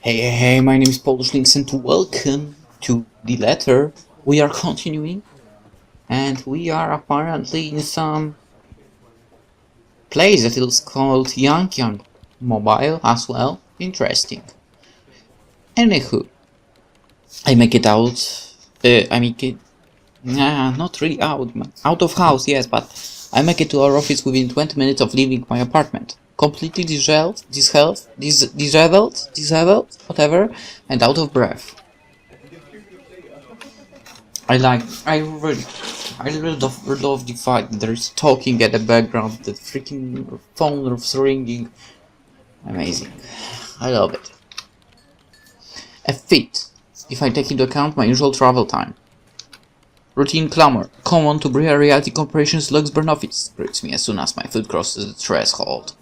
Hey, my name is PolishLynx and welcome to the letter. We are continuing and we are apparently in some place that is called Yang Mobile as well. Interesting. Anywho, I make it out, not really out of house, yes, but I make it to our office within 20 minutes of leaving my apartment. Completely disheveled, whatever, and out of breath. I really love the fact that there's talking at the background, the freaking phone is ringing. Amazing. I love it. A feat, if I take into account my usual travel time. Routine clamor, common to Bria Reality Corporation's Luxburn office, greets me as soon as my foot crosses the threshold.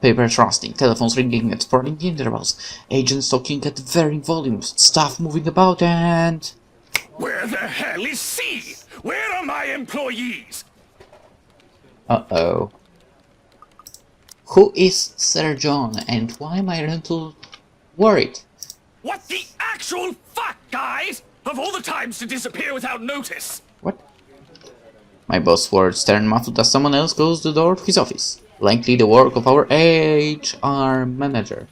Papers rusting, telephones ringing at sporting intervals, agents talking at varying volumes, staff moving about, and... Where the hell is C? Where are my employees? Uh-oh. Who is Sir John, and why am I a little worried? What the actual fuck, guys? Of all the times to disappear without notice! What? My boss words turn muffled as someone else closes the door to his office. Likely the work of our HR manager.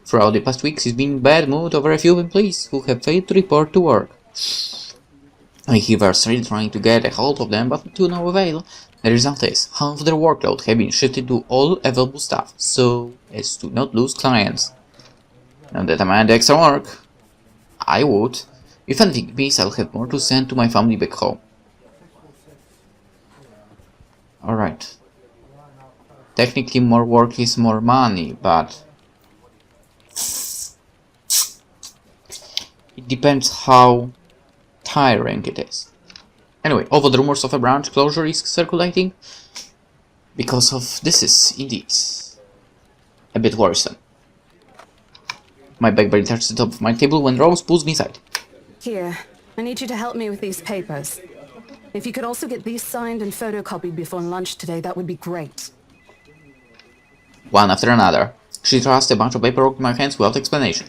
Throughout the past weeks, he's been in bad mood over a few employees who have failed to report to work. I hear really trying to get a hold of them, but to no avail. The result is, half their workload have been shifted to all available staff, so as to not lose clients. Not that I mind extra work. I would. If anything means I'll have more to send to my family back home. Alright. Technically more work is more money, but... it depends how tiring it is. Anyway, although the rumors of a branch closure is circulating, because of this is indeed a bit worrisome. My backbone touches the top of my table when Rose pulls me aside. Here, I need you to help me with these papers. If you could also get these signed and photocopied before lunch today, that would be great. One after another, she thrusts a bunch of paperwork in my hands without explanation.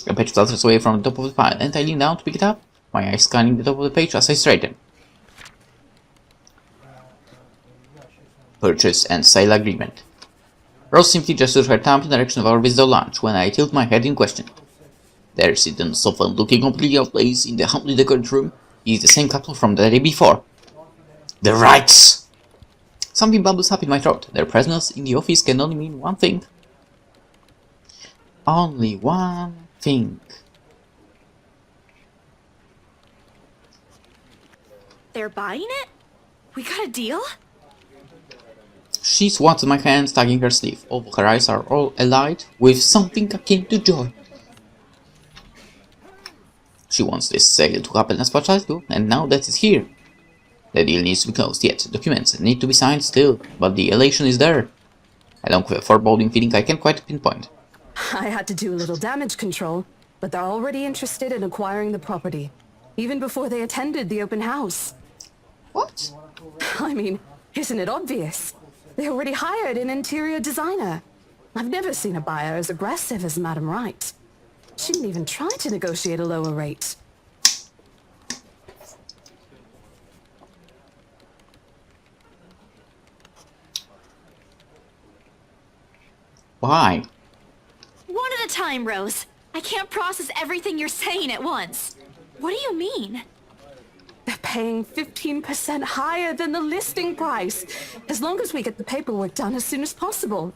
A page flutters away from the top of the pile, and I lean down to pick it up, my eyes scanning the top of the page as I straighten. Purchase and sale agreement. Rose simply gestures her thumb in the direction of our visitor lounge when I tilt my head in question. There, sitting on the sofa looking completely out of place in the humbly decorated room, is the same couple from the day before. The Wrights! Something bubbles up in my throat. Their presence in the office can only mean one thing. Only one thing. They're buying it? We got a deal? She swats at my hand, tugging her sleeve, although her eyes are all alight with something akin to joy. She wants this sale to happen as much as I do, and now that it's here. The deal needs to be closed, yet documents need to be signed still, but the elation is there. Along with a foreboding feeling I can't quite pinpoint. I had to do a little damage control, but they're already interested in acquiring the property, even before they attended the open house. What? I mean, isn't it obvious? They already hired an interior designer. I've never seen a buyer as aggressive as Madam Wright. She didn't even try to negotiate a lower rate. Why? One at a time, Rose. I can't process everything you're saying at once. What do you mean? They're paying 15% higher than the listing price, as long as we get the paperwork done as soon as possible.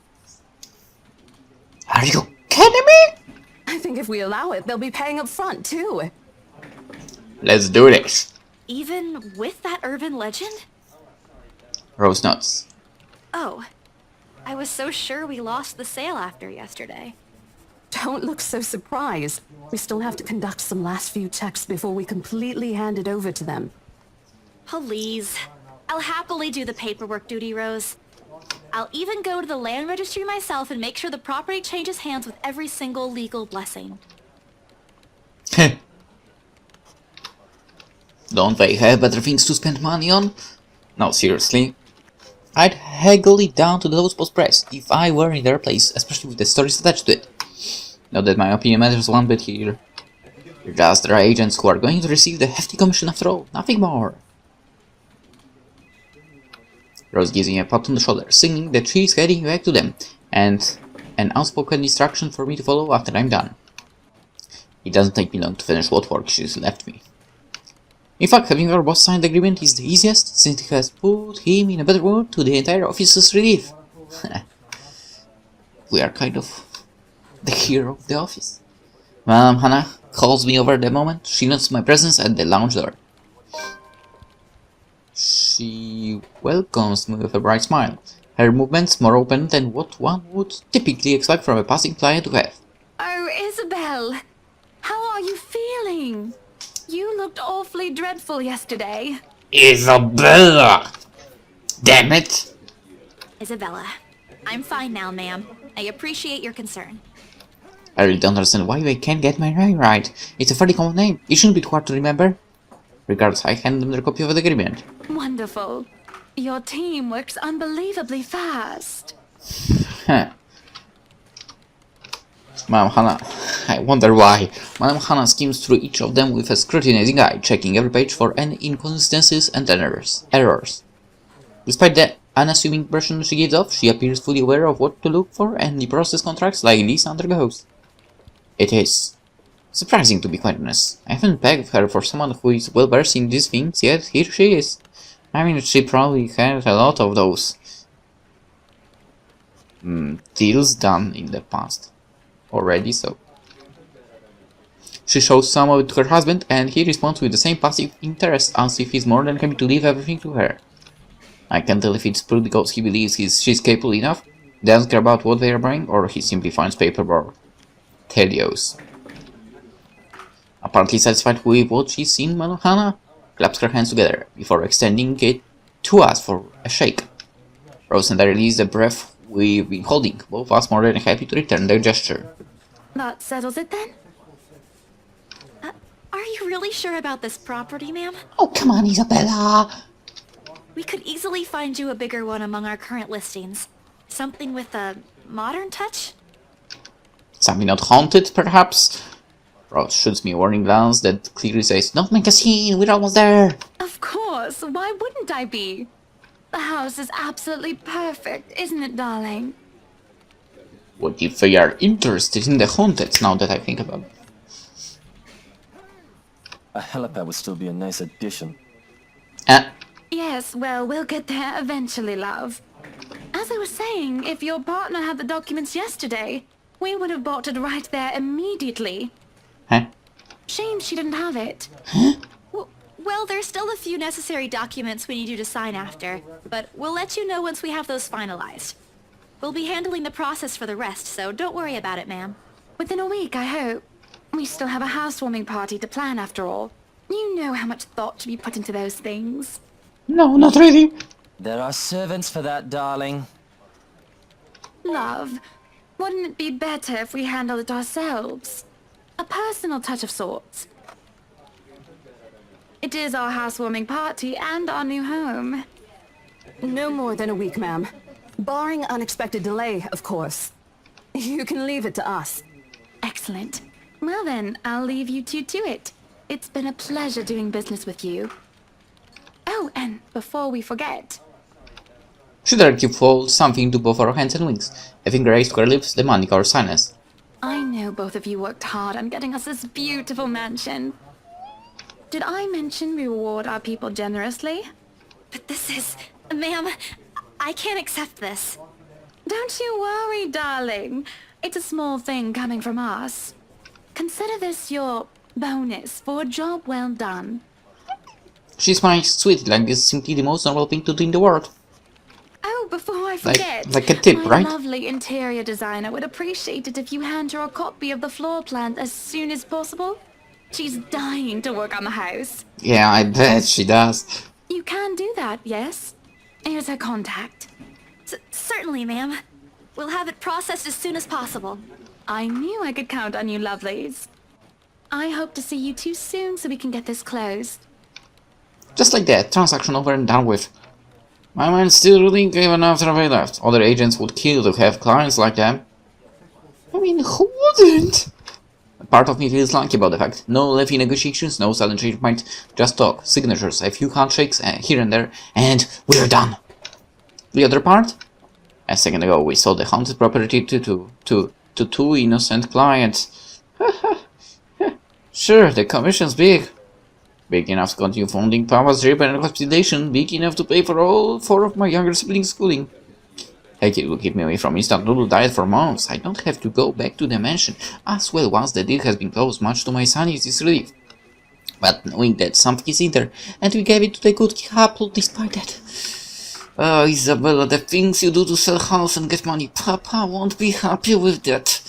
Are you kidding me? I think if we allow it, they'll be paying up front, too. Let's do this. Even with that urban legend? Rose nods. Oh, I was so sure we lost the sale after yesterday. Don't look so surprised. We still have to conduct some last few checks before we completely hand it over to them. Please. I'll happily do the paperwork duty, Rose. I'll even go to the land registry myself and make sure the property changes hands with every single legal blessing. Don't they have better things to spend money on? No, seriously. I'd haggle it down to the lowest post price if I were in their place, especially with the stories attached to it. Not that my opinion matters one bit here. Just there are agents who are going to receive the hefty commission after all, nothing more. Rose gives me a pat on the shoulder, signaling that she is heading back to them, and an unspoken instruction for me to follow after I'm done. It doesn't take me long to finish what work she's left me. In fact, having our boss sign the agreement is the easiest, since it has put him in a better mood to the entire office's relief. We are kind of the hero of the office. Madam Hannah calls me over the moment she notes my presence at the lounge door. She welcomes me with a bright smile, her movements more open than what one would typically expect from a passing client to have. Oh, Isabel! How are you feeling? You looked awfully dreadful yesterday. Isabella! Damn it! Isabella, I'm fine now, ma'am. I appreciate your concern. I really don't understand why I can't get my name right. It's a fairly common name. It shouldn't be too hard to remember. Regardless, I hand them their copy of the agreement. Wonderful. Your team works unbelievably fast. Huh. Madam Hannah, I wonder why. Madam Hannah skims through each of them with a scrutinizing eye, checking every page for any inconsistencies and errors. Despite the unassuming impression she gives off, she appears fully aware of what to look for and the process contracts like this undergoes. It is surprising, to be quite honest. I haven't pegged her for someone who is well versed in these things, yet here she is. I mean, she probably had a lot of those deals done in the past already, so. She shows some of it to her husband, and he responds with the same passive interest as if he's more than happy to leave everything to her. I can't tell if it's purely because he believes she's capable enough, doesn't care about what they are buying, or he simply finds paperwork tedious. Apparently satisfied with what she's seen, Madam Hannah claps her hands together before extending it to us for a shake. Rose and I release the breath we've been holding, both of us more than happy to return their gesture. That settles it then? Are you really sure about this property, ma'am? Oh, come on, Isabella! We could easily find you a bigger one among our current listings. Something with a modern touch? Something not haunted, perhaps? Rose shoots me a warning glance that clearly says, "Don't make a scene, we're almost there!" Of course. Why wouldn't I be? The house is absolutely perfect, isn't it, darling? What if they are interested in the haunted, now that I think about it? A helipad would still be a nice addition. Yes, well, we'll get there eventually, love. As I was saying, if your partner had the documents yesterday, we would have bought it right there immediately. Huh? Shame she didn't have it. Well, there's still a few necessary documents we need you to sign after, but we'll let you know once we have those finalized. We'll be handling the process for the rest, so don't worry about it, ma'am. Within a week, I hope. We still have a housewarming party to plan after all. You know how much thought should be put into those things. No, not really. There are servants for that, darling. Love, wouldn't it be better if we handled it ourselves? A personal touch of sorts. It is our housewarming party and our new home. No more than a week, ma'am. Barring unexpected delay, of course. You can leave it to us. Excellent. Well then, I'll leave you two to it. It's been a pleasure doing business with you. Oh, and before we forget... She directly folds something to both our hands and wings, having raised to her lips the manic our silence. I know both of you worked hard on getting us this beautiful mansion. Did I mention we reward our people generously? But this is... Ma'am, I can't accept this. Don't you worry, darling. It's a small thing coming from us. Consider this your bonus for a job well done. She smiles sweetly, like this is simply the most normal thing to do in the world. Oh, before I forget, like a tip, my right? lovely interior designer would appreciate it if you hand her a copy of the floor plan as soon as possible. She's dying to work on the house. Yeah, I bet she does. You can do that, yes? Here's her contact. Certainly, ma'am. We'll have it processed as soon as possible. I knew I could count on you, lovelies. I hope to see you two soon so we can get this closed. Just like that, transaction over and done with. My mind's still reeling even after they left. Other agents would kill to have clients like them. I mean, who wouldn't? Part of me feels lucky about the fact. No levy negotiations, no sudden change of mind, just talk, signatures, a few handshakes here and there, and we're done. The other part? A second ago we sold the haunted property to two innocent clients. Sure, the commission's big. Big enough to continue funding Papa's trip and hospitalization, big enough to pay for all 4 of my younger siblings' schooling. Heck, it will keep me away from instant noodle diet for months. I don't have to go back to the mansion. As well, once the deal has been closed, much to my sanity's relief. But knowing that something is in there, and we gave it to the good couple despite that. Oh, Isabella, the things you do to sell house and get money, Papa won't be happy with that.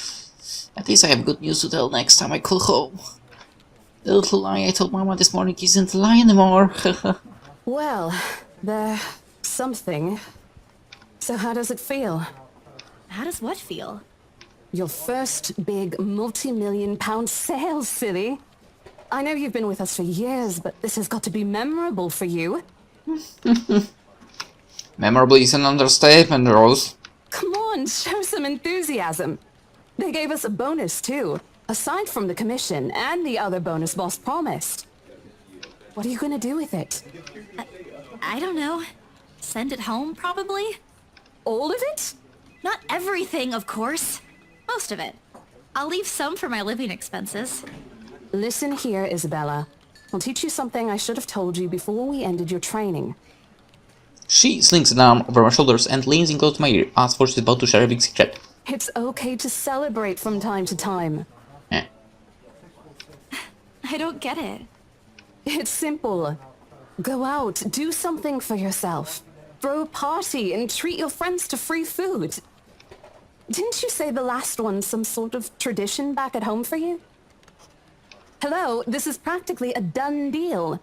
At least I have good news to tell next time I call home. The little lie I told Mama this morning isn't a lie anymore. Well, there's something. So how does it feel? How does what feel? Your first big multi-million-pound sale, silly. I know you've been with us for years, but this has got to be memorable for you. Memorable is an understatement, Rose. Come on, show some enthusiasm. They gave us a bonus, too, aside from the commission and the other bonus boss promised. What are you gonna do with it? I don't know. Send it home, probably? All of it? Not everything, of course. Most of it. I'll leave some for my living expenses. Listen here, Isabella. I'll teach you something I should have told you before we ended your training. She slings an arm over my shoulders and leans in close to my ear, as for she's about to share a big secret. It's okay to celebrate from time to time. Eh. I don't get it. It's simple. Go out, do something for yourself. Throw a party and treat your friends to free food. Didn't you say the last one's some sort of tradition back at home for you? Hello, this is practically a done deal.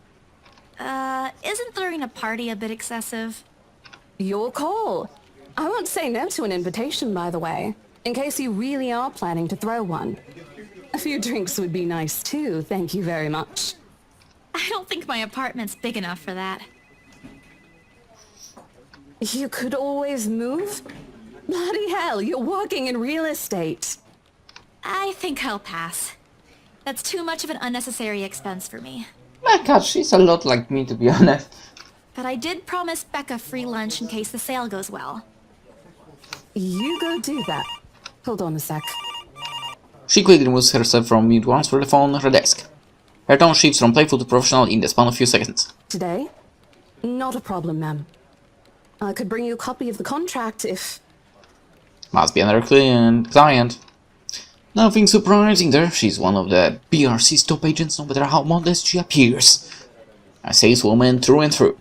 Isn't throwing a party a bit excessive? Your call. I won't say no to an invitation, by the way, in case you really are planning to throw one. A few drinks would be nice too, thank you very much. I don't think my apartment's big enough for that. You could always move? Bloody hell, you're working in real estate. I think I'll pass. That's too much of an unnecessary expense for me. My god, she's a lot like me, to be honest. But I did promise Becca free lunch in case the sale goes well. You go do that. Hold on a sec. She quickly removes herself from mute once for the phone on her desk. Her tone shifts from playful to professional in the span of a few seconds. Today? Not a problem, ma'am. I could bring you a copy of the contract if... Must be another client. Nothing surprising there. She's one of the BRC's top agents, no matter how modest she appears. A saleswoman through and through.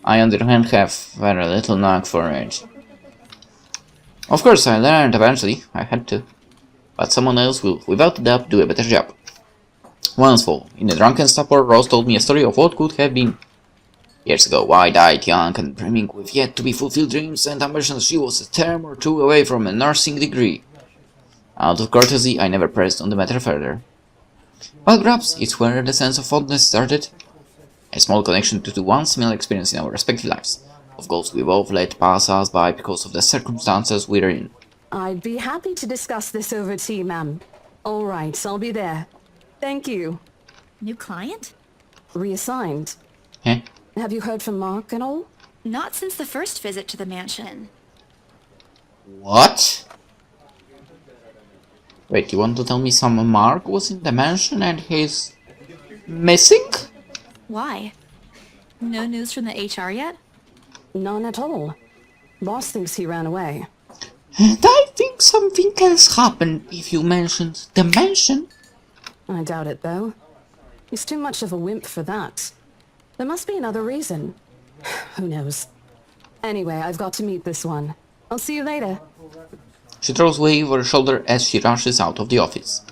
I, on the other hand, have very little knack for it. Of course, I learned eventually. I had to. But someone else will, without a doubt, do a better job. Once, in a drunken stupor, Rose told me a story of what could have been. Years ago, wide-eyed, young, and brimming with yet-to-be-fulfilled dreams and ambitions, she was a term or two away from a nursing degree. Out of courtesy, I never pressed on the matter further. But perhaps it's where the sense of fondness started. A small connection to one similar experience in our respective lives. Of course, we both let pass us by because of the circumstances we're in. I'd be happy to discuss this over tea, ma'am. All right, I'll be there. Thank you. New client? Reassigned. Eh? Have you heard from Mark at all? Not since the first visit to the mansion. What? Wait, you want to tell me some Mark was in the mansion and he's missing? Why? No news from the HR yet? None at all. Boss thinks he ran away. And I think something else happened if you mentioned the mansion. I doubt it, though. He's too much of a wimp for that. There must be another reason. Who knows? Anyway, I've got to meet this one. I'll see you later. She throws away over her shoulder as she rushes out of the office.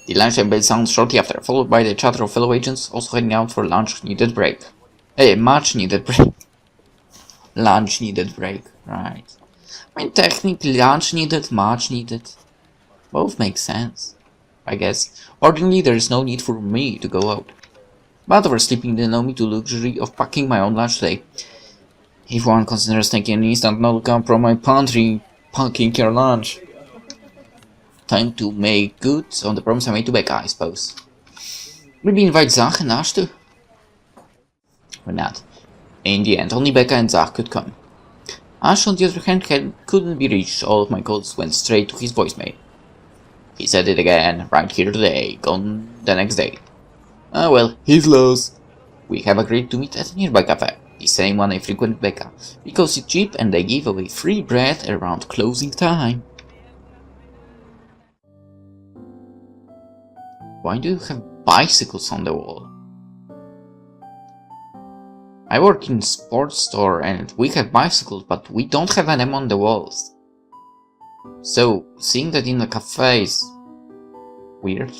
The lunch bell sounds shortly after, followed by the chatter of fellow agents also heading out for lunch-needed break. Much-needed break. Lunch-needed break, right. I mean, technically lunch-needed, much-needed. Both make sense, I guess. Ordinarily, there is no need for me to go out. But oversleeping didn't allow me to luxury of packing my own lunch today. If one considers taking an instant noodle cup from my pantry, packing your lunch. time to make good on the promise I made to Becca, I suppose. Maybe invite Zach and Ash too? Or not. In the end, only Becca and Zach could come. Ash, on the other hand, couldn't be reached. All of my calls went straight to his voicemail. He said it again, right here today, gone the next day. Ah well, he's lost. We have agreed to meet at a nearby cafe, the same one I frequent Becca, because it's cheap and they give away free bread around closing time. Why do you have bicycles on the wall? I work in a sports store and we have bicycles, but we don't have them on the walls. So, seeing that in a cafe is weird.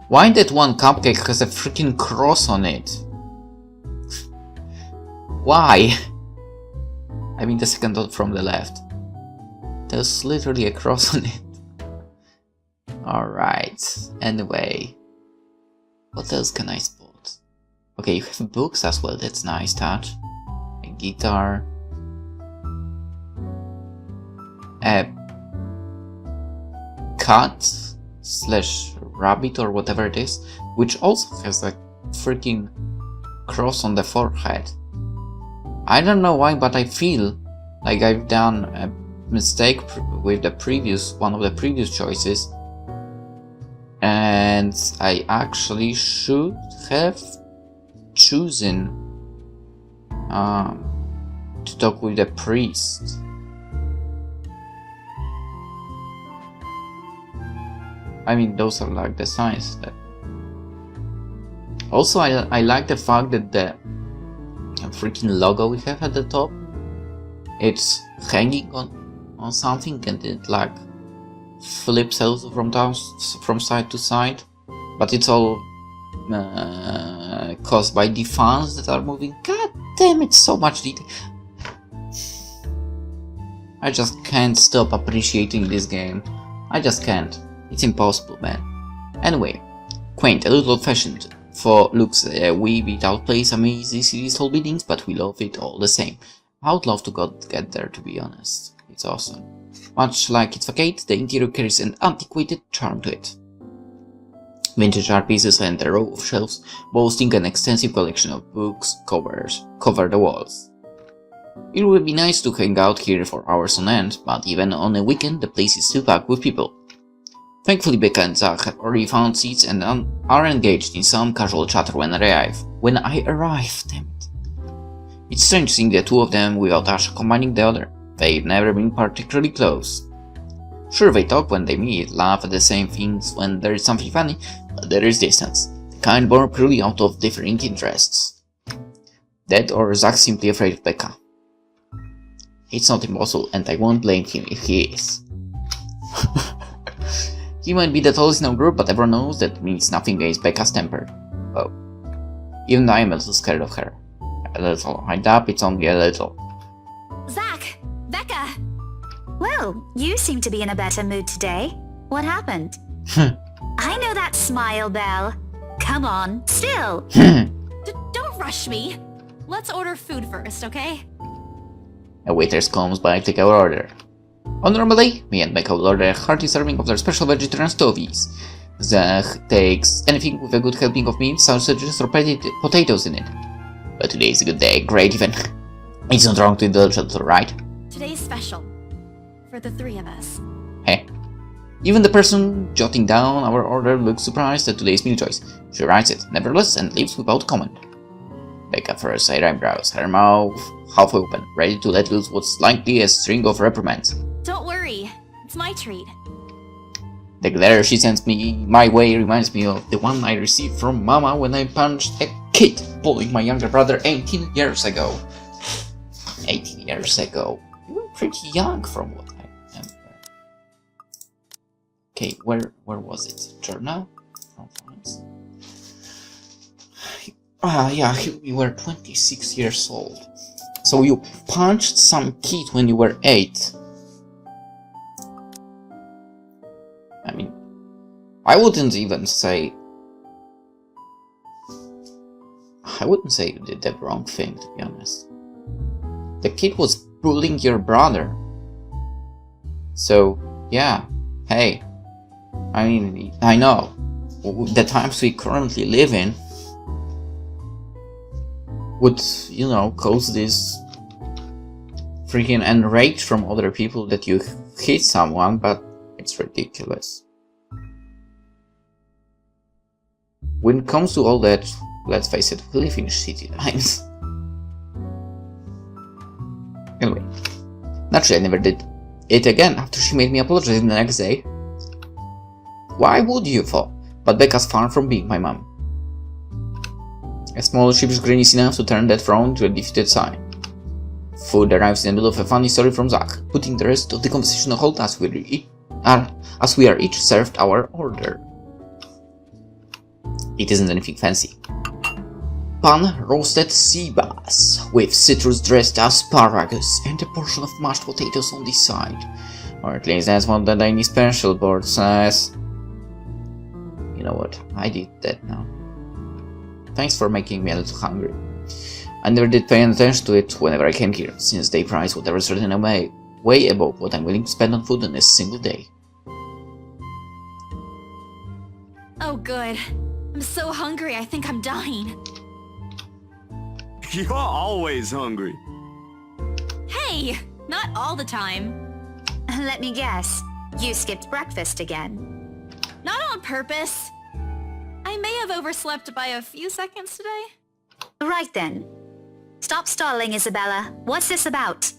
Why that one cupcake has a freaking cross on it? Why? I mean the second one from the left. There's literally a cross on it. Alright, anyway. What else can I spot? Okay, you have books as well, that's nice touch. A guitar. A cat / rabbit or whatever it is, which also has a freaking cross on the forehead. I don't know why, but I feel like I've done a mistake with one of the previous choices, and I actually should have chosen to talk with the priest. I mean, those are like the signs that... Also, I like the fact that the freaking logo we have at the top, it's hanging on something and it like flips also from side to side, but it's all caused by the fans that are moving. God damn it, so much detail. I just can't stop appreciating this game. I just can't. It's impossible, man. Anyway, quaint, a little old-fashioned. For looks a wee bit outplays amazing city's whole buildings, but we love it all the same. I would love to get there, to be honest. It's awesome. Much like its facade, the interior carries an antiquated charm to it. Vintage art pieces and a row of shelves, boasting an extensive collection of books, cover the walls. It would be nice to hang out here for hours on end, but even on a weekend the place is still packed with people. Thankfully, Becca and Zach have already found seats and are engaged in some casual chatter when I arrive, damn it. It's strange seeing the two of them without Ash combining the other. They've never been particularly close. Sure, they talk when they meet, laugh at the same things when there is something funny, but there is distance, the kind born purely out of differing interests. That or Zach's simply afraid of Becca. It's not impossible, and I won't blame him if he is. He might be the tallest in our group, but everyone knows that means nothing against Becca's temper. Oh. Even I am a little scared of her. A little. I doubt it's only a little. Zach! Becca! Well, you seem to be in a better mood today. What happened? I know that smile, Belle. Come on, still! Don't rush me. Let's order food first, okay? A waiter comes by to take our order. On a normal day, me and Becca will order a hearty serving of their special vegetarian stovies. Zach takes anything with a good helping of meat, sausages or potatoes in it. But today is a good day, great even. It's not wrong to indulge a little, right? Today's special. For the three of us. Hey. Even the person jotting down our order looks surprised at today's meal choice. She writes it, nevertheless, and leaves without comment. Becca first side eyebrows, her mouth half open, ready to let loose what's likely a string of reprimands. Don't worry, it's my treat. The glare she sends me my way reminds me of the one I received from Mama when I punched a kid bullying my younger brother 18 years ago. 18 years ago. You were pretty young from what I remember. Okay, where was it? Journal? From France? Yeah, you were 26 years old. So you punched some kid when you were 8. I mean, I wouldn't say you did the wrong thing, to be honest. The kid was bullying your brother. So, yeah, hey, I mean, I know, the times we currently live in would, you know, cause this freaking enrage from other people that you hit someone, but it's ridiculous. When it comes to all that, let's face it, we live in shitty times. Anyway, naturally I never did it again after she made me apologize the next day. Why would you, though? But Becca's far from being my mom. A small sheepish grin is enough to turn that frown to a defeated sigh. Food arrives in the middle of a funny story from Zach, putting the rest of the conversation on hold as we are each served our order. It isn't anything fancy. Pan roasted sea bass with citrus dressed asparagus and a portion of mashed potatoes on the side. Or at least that's what the daily special board says. You know what, I did that now. Thanks for making me a little hungry. I never did pay attention to it whenever I came here, since they price whatever certain away way above what I'm willing to spend on food in a single day. Oh good. I'm so hungry I think I'm dying. You're always hungry. Hey! Not all the time. Let me guess. You skipped breakfast again. Not on purpose. I may have overslept by a few seconds today. Right then. Stop stalling, Isabella. What's this about?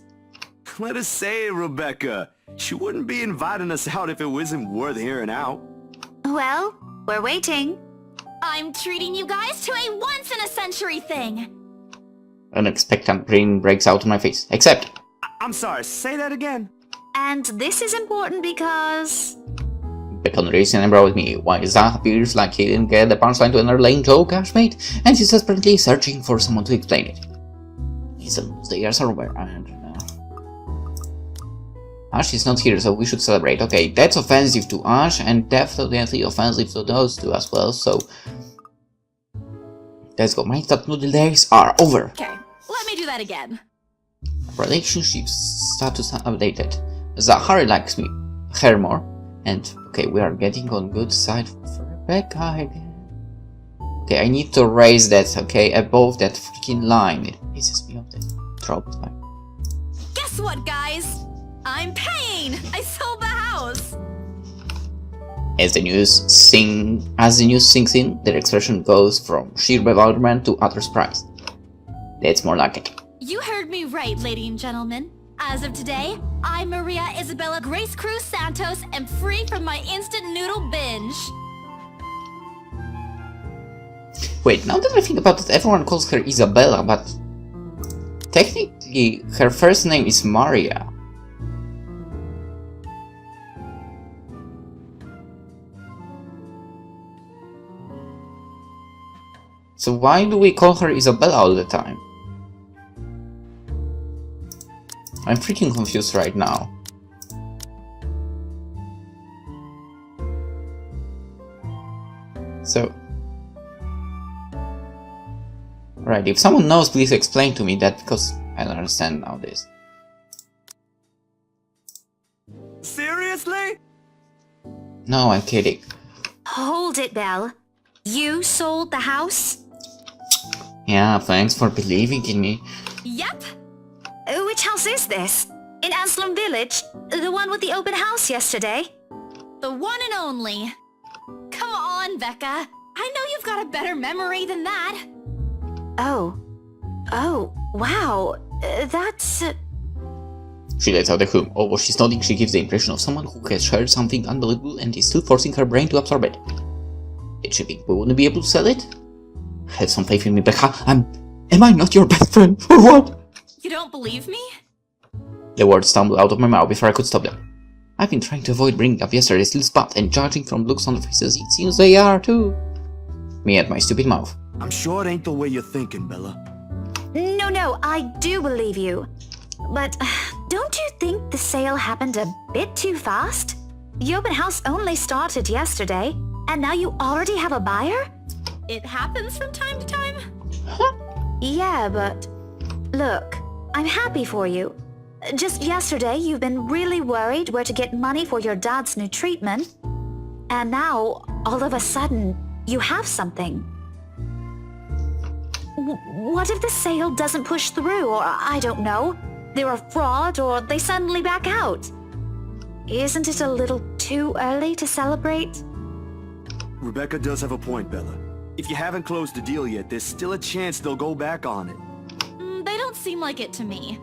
Let us say, Rebecca. She wouldn't be inviting us out if it wasn't worth hearing out. Well, we're waiting. I'm treating you guys to a once-in-a-century thing. An expectant grin breaks out on my face. Except, I'm sorry, say that again. And this is important because... Bacon raising an eyebrow with me, while Zach appears like he didn't get the punchline to another lame joke Ash made, and he's desperately searching for someone to explain it. The years are over, and Ash is not here, so we should celebrate. Okay, that's offensive to Ash, and definitely offensive to those two as well, so... Let's go, my top noodle days are over! Okay, let me do that again. Relationship status updated. Zachary likes her more, and okay, we are getting on good side for Rebecca again. Okay, I need to raise that, okay, above that freaking line. It pisses me off that dropped line. Guess what, guys? I'm paying! I sold the house! As the news sinks in, their expression goes from sheer bewilderment to utter surprise. That's more like it. You heard me right, ladies and gentlemen. As of today, I'm Maria Isabella Grace Cruz Santos and free from my instant noodle binge. Wait, now that I think about it, everyone calls her Isabella, but technically her first name is Maria. So why do we call her Isabella all the time? I'm freaking confused right now. So... Right, if someone knows, please explain to me that, because I don't understand now this. Seriously? No, I'm kidding. Hold it, Belle. You sold the house? Yeah, thanks for believing in me. Yep. Which house is this? In Anselm Village? The one with the open house yesterday? The one and only. Come on, Becca. I know you've got a better memory than that. Oh, wow. That's... She lets out a hum. Although she's nodding, she gives the impression of someone who has heard something unbelievable and is still forcing her brain to absorb it. Did she think we wouldn't be able to sell it? Have some faith in me, Becca. Am I not your best friend, or what? You don't believe me? The words stumbled out of my mouth before I could stop them. I've been trying to avoid bringing up yesterday's little spot, and judging from looks on their faces, it seems they are too. Me and my stupid mouth. I'm sure it ain't the way you're thinking, Bella. No, I do believe you. But don't you think the sale happened a bit too fast? The open house only started yesterday, and now you already have a buyer? It happens from time to time. Yeah, but... Look, I'm happy for you. Just yesterday, you've been really worried where to get money for your dad's new treatment. And now, all of a sudden, you have something. What if the sale doesn't push through, or I don't know, they're a fraud, or they suddenly back out? Isn't it a little too early to celebrate? Rebecca does have a point, Bella. If you haven't closed the deal yet, there's still a chance they'll go back on it. They don't seem like it to me.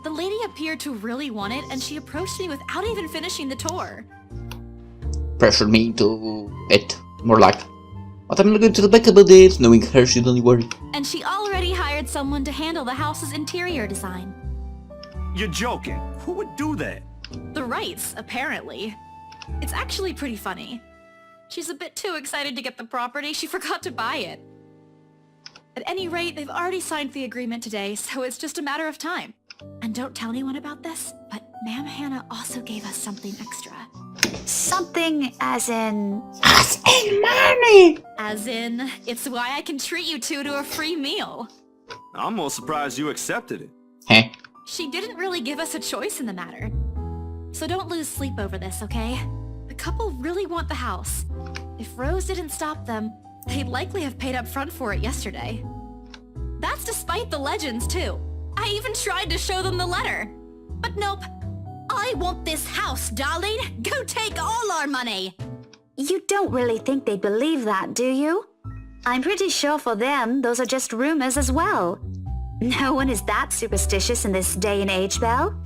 The lady appeared to really want it, and she approached me without even finishing the tour. Pressured me into it, more like. But I'm not going to Rebecca about it, knowing her she'd only worry. And she already hired someone to handle the house's interior design. You're joking. Who would do that? The Wrights, apparently. It's actually pretty funny. She's a bit too excited to get the property, she forgot to buy it. At any rate, they've already signed the agreement today, so it's just a matter of time. And don't tell anyone about this, but Ma'am Hannah also gave us something extra. Something as in... As in money! As in, it's why I can treat you two to a free meal. I'm more surprised you accepted it. Heh. She didn't really give us a choice in the matter. So don't lose sleep over this, okay? The couple really want the house. If Rose didn't stop them, they'd likely have paid up front for it yesterday. That's despite the legends, too. I even tried to show them the letter. But nope. I want this house, darling. Go take all our money. You don't really think they believe that, do you? I'm pretty sure for them, those are just rumors as well. No one is that superstitious in this day and age, Belle.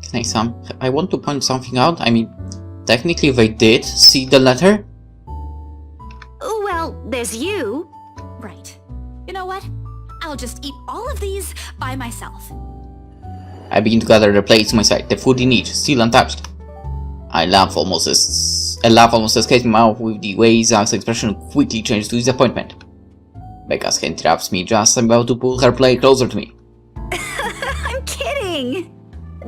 I want to point something out. I mean, technically they did see the letter. Well, there's you. Right. You know what? I'll just eat all of these by myself. I begin to gather the plates to my side, the food in each, still untouched. A laugh almost escapes my mouth with the way Zach's expression quickly changed to disappointment. Becca's hand traps me just as I'm about to pull her plate closer to me. I'm kidding.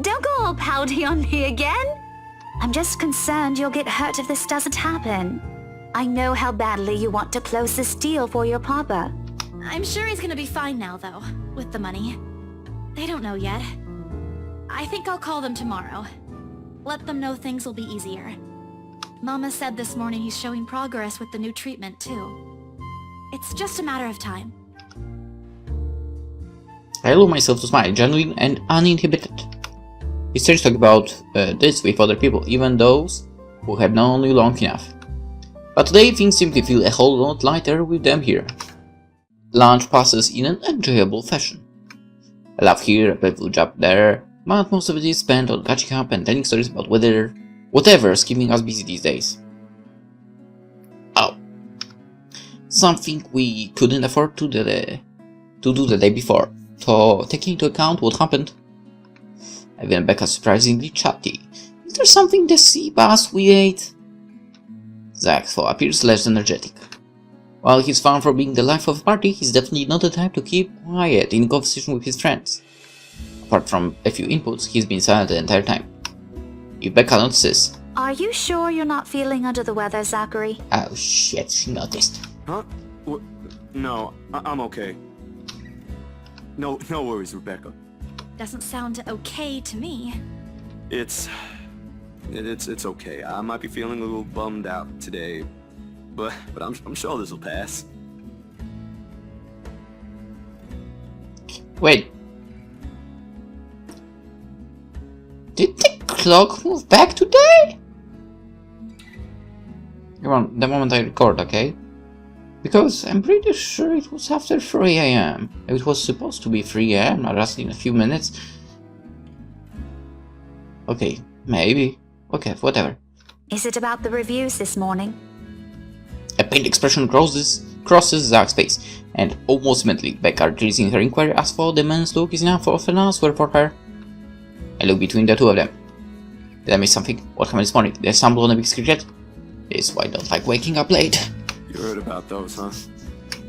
Don't go all pouty on me again. I'm just concerned you'll get hurt if this doesn't happen. I know how badly you want to close this deal for your papa. I'm sure he's gonna be fine now, though, with the money. They don't know yet. I think I'll call them tomorrow. Let them know things will be easier. Mama said this morning he's showing progress with the new treatment, too. It's just a matter of time. I allow myself to smile, genuine and uninhibited. It's strange to talk about this with other people, even those who have known you long enough. But today things simply feel a whole lot lighter with them here. Lunch passes in an enjoyable fashion. I laugh here, a playful job there, but most of it is spent on catching up and telling stories about whatever's keeping us busy these days. Oh. Something we couldn't afford to do the day before, so taking into account what happened. I've been Becca surprisingly chatty. Is there something the sea bass we ate? Zach, though, appears less energetic. While he's fun for being the life of the party, he's definitely not the type to keep quiet in conversation with his friends. Apart from a few inputs, he's been silent the entire time. If Becca notices... Are you sure you're not feeling under the weather, Zachary? Oh shit, she noticed. Huh? No, I'm okay. No worries, Rebecca. Doesn't sound okay to me. It's okay. I might be feeling a little bummed out today, but I'm sure this will pass. Wait. Did the clock move back today? Around the moment I record, okay? Because I'm pretty sure it was after 3 AM. It was supposed to be 3 AM, not just in a few minutes. Okay, maybe. Okay, whatever. Is it about the reviews this morning? A pained expression crosses Zach's face, and almost immediately Becca raising her inquiry asks for the man's look is enough of an answer for her. I look between the two of them. Did I miss something? What happened this morning? Did I stumble on a big secret? This is why I don't like waking up late. You heard about those, huh?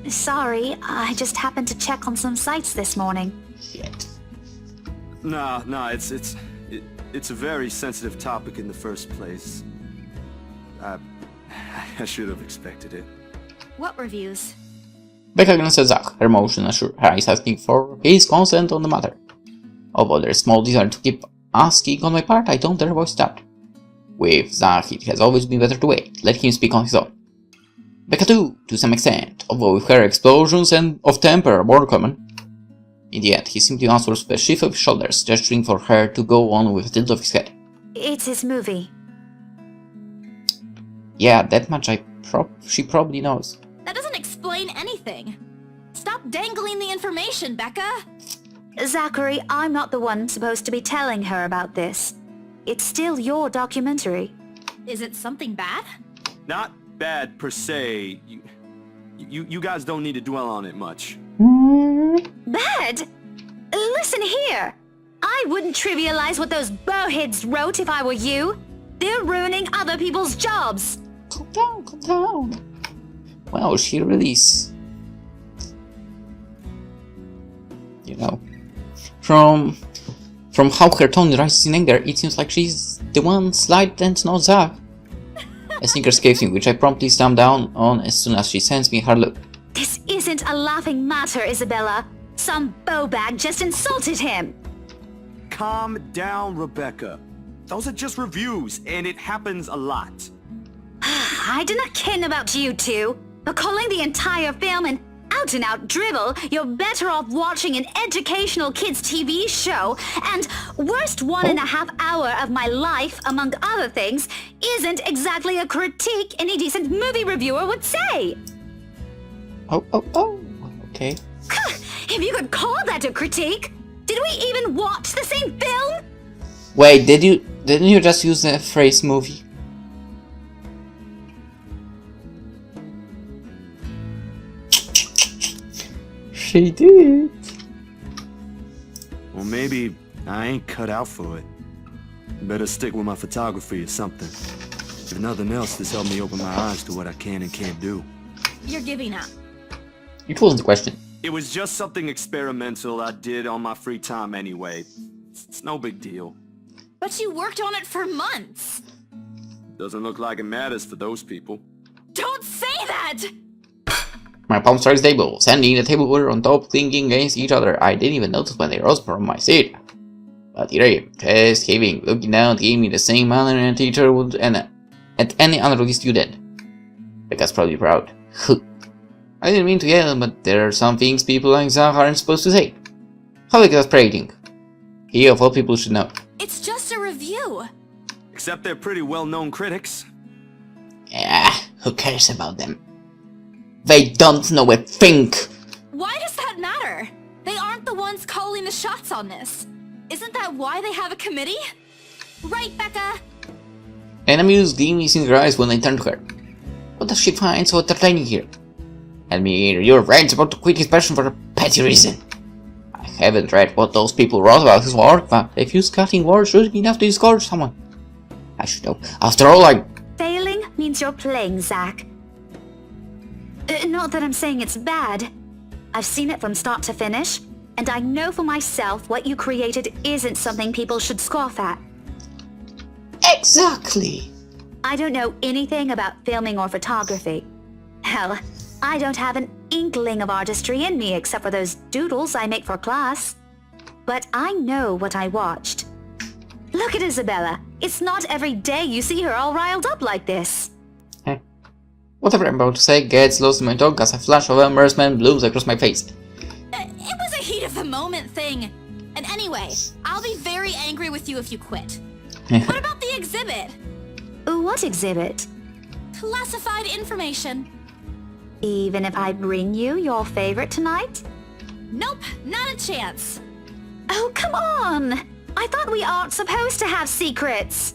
Sorry, I just happened to check on some sites this morning. Shit. Nah, it's a very sensitive topic in the first place. I should have expected it. What reviews? Becca glances at Zach, her emotion assured, her eyes asking for his consent on the matter. Although there's small desire to keep asking on my part, I don't dare voice that. With Zach, it has always been better to wait, let him speak on his own. Becca too, to some extent, although with her explosions and of temper are more common. In the end, he simply answers with a shift of his shoulders, gesturing for her to go on with a tilt of his head. It's his movie. Yeah, that much she probably knows. That doesn't explain anything. Stop dangling the information, Becca! Zachary, I'm not the one supposed to be telling her about this. It's still your documentary. Is it something bad? Not bad per se. You guys don't need to dwell on it much. Bad? Listen here. I wouldn't trivialize what those bowheads wrote if I were you. They're ruining other people's jobs. Calm down, calm down. Well, she really is. You know, from how her tone rises in anger, it seems like she's the one slight and not Zach. A sneaker escapes me, which I promptly stamp down on as soon as she sends me her look. This isn't a laughing matter, Isabella. Some bowbag just insulted him. Calm down, Rebecca. Those are just reviews, and it happens a lot. I do not ken about you two, but calling the entire film an out-and-out dribble, you're better off watching an educational kids' TV show, and worst 1.5 hour of my life, among other things, isn't exactly a critique any decent movie reviewer would say. Oh, okay. If you could call that a critique, did we even watch the same film? Wait, didn't you just use the phrase movie? She did. Well, maybe I ain't cut out for it. Better stick with my photography or something. If nothing else, this helped me open my eyes to what I can and can't do. You're giving up. It wasn't a question. It was just something experimental I did on my free time anyway. It's no big deal. But you worked on it for months. Doesn't look like it matters for those people. Don't say that! My palm strikes the table, sending the table order on top clinking against each other. I didn't even notice when they rose from my seat. But here I am, chest heaving, looking down at me the same manner a teacher would at any unruly student. Becca's probably proud. I didn't mean to yell, but there are some things people like Zach aren't supposed to say. How exasperating. He of all people should know. It's just a review. Except they're pretty well-known critics. Yeah, who cares about them? They don't know a thing! Why does that matter? They aren't the ones calling the shots on this. Isn't that why they have a committee? Right, Becca? An amused gleam is in her eyes when I turn to her. What does she find so entertaining here? And me, your friend's about to quit his passion for a petty reason. I haven't read what those people wrote about his work, but if you cutting words should be enough to discourage someone. I should know. After all, Failing means you're playing, Zach. Not that I'm saying it's bad. I've seen it from start to finish, and I know for myself what you created isn't something people should scoff at. Exactly! I don't know anything about filming or photography. Hell, I don't have an inkling of artistry in me except for those doodles I make for class. But I know what I watched. Look at Isabella. It's not every day you see her all riled up like this. Whatever I'm about to say gets lost in my tongue as a flash of embarrassment blooms across my face. It was a heat of the moment thing. And anyway, I'll be very angry with you if you quit. What about the exhibit? What exhibit? Classified information. Even if I bring you your favorite tonight? Nope, not a chance. Oh, come on! I thought we aren't supposed to have secrets.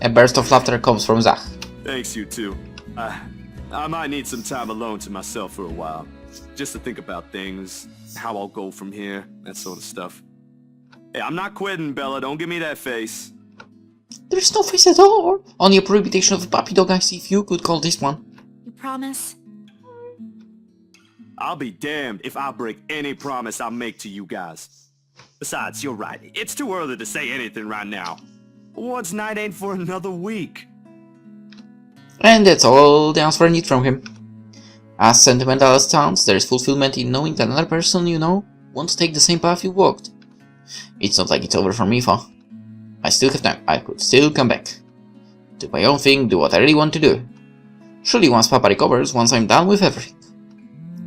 A burst of laughter comes from Zach. Thanks, you two. I might need some time alone to myself for a while. Just to think about things, how I'll go from here, that sort of stuff. Hey, I'm not quitting, Bella. Don't give me that face. There's no face at all. Only a poor imitation of a puppy dog I see if you could call this one. You promise? I'll be damned if I break any promise I make to you guys. Besides, you're right. It's too early to say anything right now. Awards night ain't for another week. And that's all the answer I need from him. As sentimental as it sounds, there is fulfillment in knowing that another person you know won't take the same path you walked. It's not like it's over for me, Fa. I still have time. I could still come back. Do my own thing, do what I really want to do. Surely once Papa recovers, once I'm done with everything.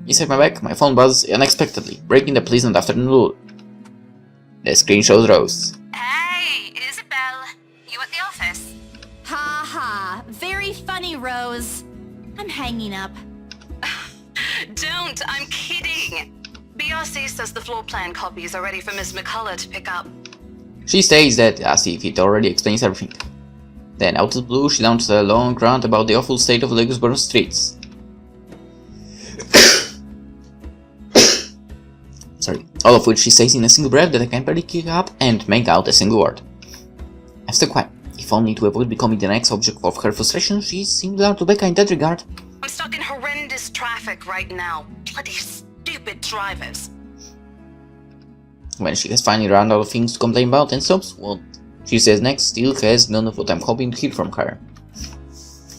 Inside my bag, my phone buzzed unexpectedly, breaking the pleasant afternoon lull. The screen shows Rose. Hey, Isabella. You at the office? Ha ha. Very funny, Rose. I'm hanging up. Don't, I'm kidding. BRC says the floor plan copies are ready for Miss McCullough to pick up. She states that as if it already explains everything. Then, out of the blue, she launches a long rant about the awful state of Lagosburn streets. Sorry. All of which she says in a single breath that I can barely keep up and make out a single word. I'm still quiet. If only to avoid becoming the next object of her frustration, she seemed to Becca in that regard. I'm stuck in horrendous traffic right now. Bloody stupid drivers. When she has finally run out of things to complain about and stops, what she says next still has none of what I'm hoping to hear from her.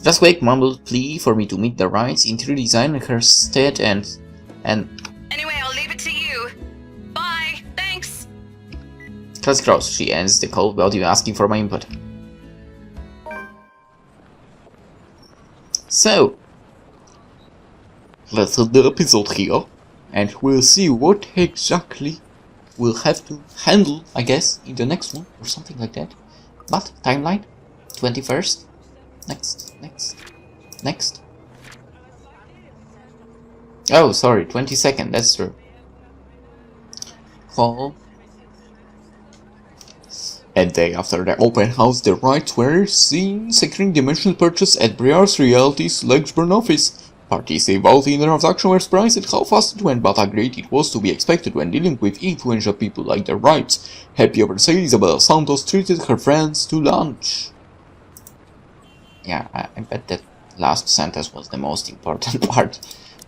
Just Wake mumbled plea for me to meet the rights, interior design in her stead and... Anyway, I'll leave it to you. Bye, thanks. Classic Rose, she ends the call without even asking for my input. So, let's end the episode here, and we'll see what exactly we'll have to handle, I guess, in the next one, or something like that. But, timeline, 21st, next. Oh, sorry, 22nd, that's true. Fall. A day after the open house, the rights were seen securing dimensional purchase at Briar's Reality's Lagosburn office. Parties involved in the transaction were surprised at how fast it went, but agreed it was to be expected when dealing with influential people like the Wrights. Happy over sale, Isabella Santos treated her friends to lunch. Yeah, I bet that last sentence was the most important part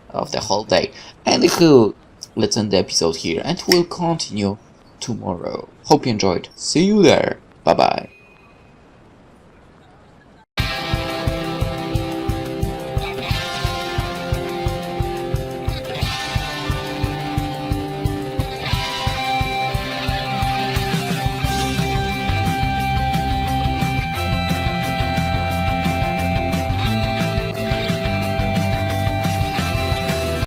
of the whole day. Anywho, let's end the episode here, and we'll continue tomorrow. Hope you enjoyed. See you there. Bye bye.